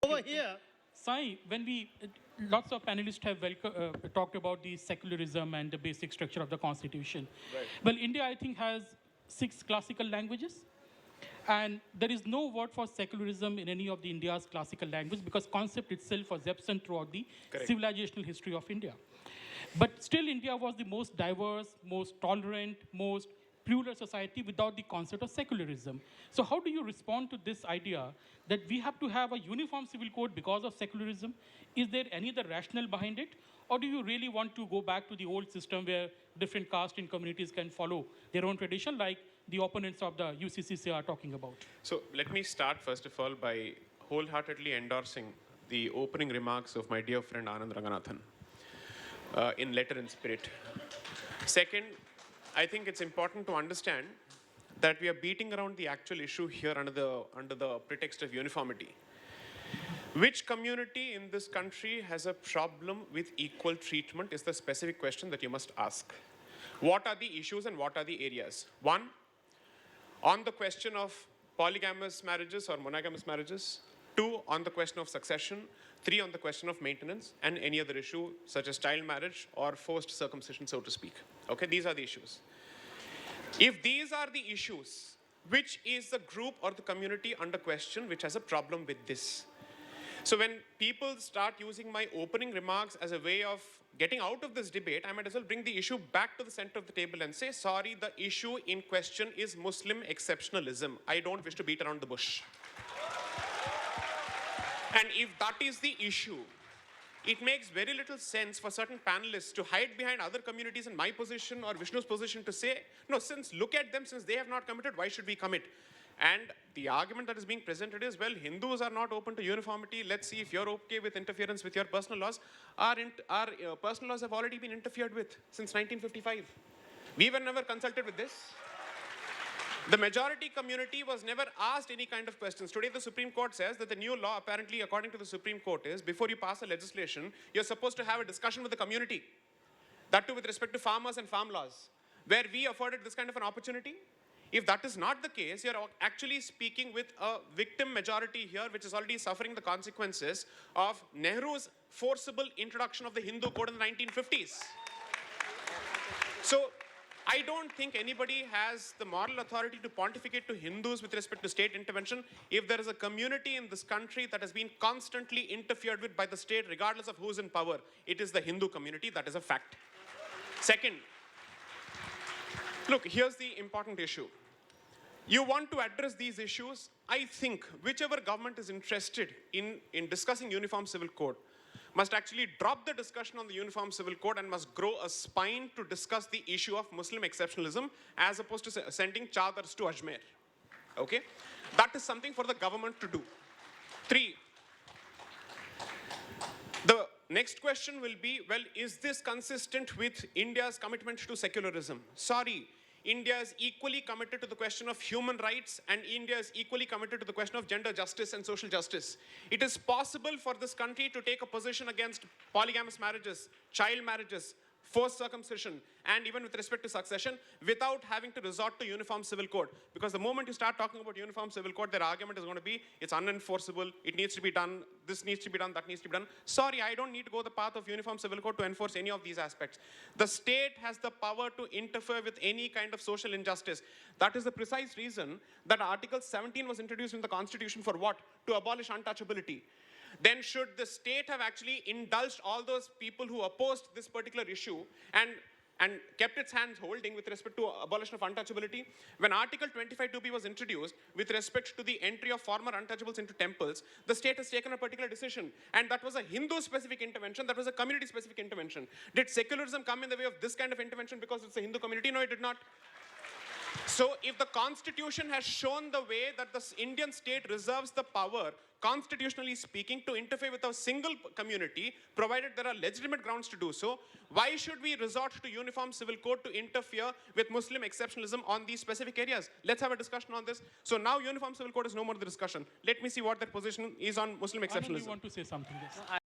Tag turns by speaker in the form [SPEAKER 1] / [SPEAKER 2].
[SPEAKER 1] Over here.
[SPEAKER 2] Sai, when lots of panelists have talked about the secularism and the basic structure of the constitution.
[SPEAKER 3] Right.
[SPEAKER 2] Well, India, I think, has 6 classical languages. And there is no word for secularism in any of the India's classical language because concept itself was absent throughout the
[SPEAKER 3] Correct.
[SPEAKER 2] civilizational history of India. But still, India was the most diverse, most tolerant, most plural society without the concept of secularism. So how do you respond to this idea that we have to have a uniform civil code because of secularism? Is there any other rationale behind it? Or do you really want to go back to the old system where different castes and communities can follow their own tradition like the opponents of the UCCC are talking about?
[SPEAKER 3] So let me start, first of all, by wholeheartedly endorsing the opening remarks of my dear friend Anand Ranganathan in letter and spirit. Second, I think it's important to understand that we are beating around the actual issue here under the pretext of uniformity. Which community in this country has a problem with equal treatment is the specific question that you must ask. What are the issues and what are the areas? One, on the question of polygamous marriages or monogamous marriages. Two, on the question of succession. Three, on the question of maintenance and any other issue such as child marriage or forced circumcision, so to speak. Okay, these are the issues. If these are the issues, which is the group or the community under question which has a problem with this? So when people start using my opening remarks as a way of getting out of this debate, I might as well bring the issue back to the center of the table and say, sorry, the issue in question is Muslim exceptionalism. I don't wish to beat around the bush. And if that is the issue, it makes very little sense for certain panelists to hide behind other communities in my position or Vishnu's position to say, no, look at them, since they have not committed, why should we commit? And the argument that is being presented is, well, Hindus are not open to uniformity. Let's see if you're okay with interference with your personal laws. Our personal laws have already been interfered with since 1955. We were never consulted with this. The majority community was never asked any kind of questions. Today, the Supreme Court says that the new law, apparently, according to the Supreme Court, is before you pass a legislation, you're supposed to have a discussion with the community. That too with respect to farmers and farm laws, where we afforded this kind of an opportunity. If that is not the case, you're actually speaking with a victim majority here, which is already suffering the consequences of Nehru's forcible introduction of the Hindu code in the 1950s. So, I don't think anybody has the moral authority to pontificate to Hindus with respect to state intervention. If there is a community in this country that has been constantly interfered with by the state, regardless of who's in power, it is the Hindu community. That is a fact. Second, look, here's the important issue. You want to address these issues. I think whichever government is interested in discussing uniform civil code must actually drop the discussion on the Uniform Civil Code and must grow a spine to discuss the issue of Muslim exceptionalism as opposed to sending chadars to Ajmer. Okay? That is something for the government to do. Three, the next question will be, well, is this consistent with India's commitment to secularism? Sorry. India is equally committed to the question of human rights, and India is equally committed to the question of gender justice and social justice. It is possible for this country to take a position against polygamous marriages, child marriages, forced circumcision, and even with respect to succession, without having to resort to uniform civil code. Because the moment you start talking about uniform civil code, their argument is going to be, it's unenforceable, it needs to be done, this needs to be done, that needs to be done. Sorry, I don't need to go the path of uniform civil code to enforce any of these aspects. The state has the power to interfere with any kind of social injustice. That is the precise reason that Article 17 was introduced in the Constitution for what? To abolish untouchability. Then should the state have actually indulged all those people who opposed this particular issue and kept its hands holding with respect to abolition of untouchability? When Article 25(2)(b) was introduced with respect to the entry of former untouchables into temples, the state has taken a particular decision. And that was a Hindu-specific intervention, that was a community-specific intervention. Did secularism come in the way of this kind of intervention because it's a Hindu community? No, it did not. So if the Constitution has shown the way that the Indian state reserves the power, constitutionally speaking, to interfere with a single community, provided there are legitimate grounds to do so, why should we resort to uniform civil code to interfere with Muslim exceptionalism on these specific areas? Let's have a discussion on this. So now uniform civil code is no more the discussion. Let me see what their position is on Muslim exceptionalism.
[SPEAKER 2] Anand, you want to say something? Yes.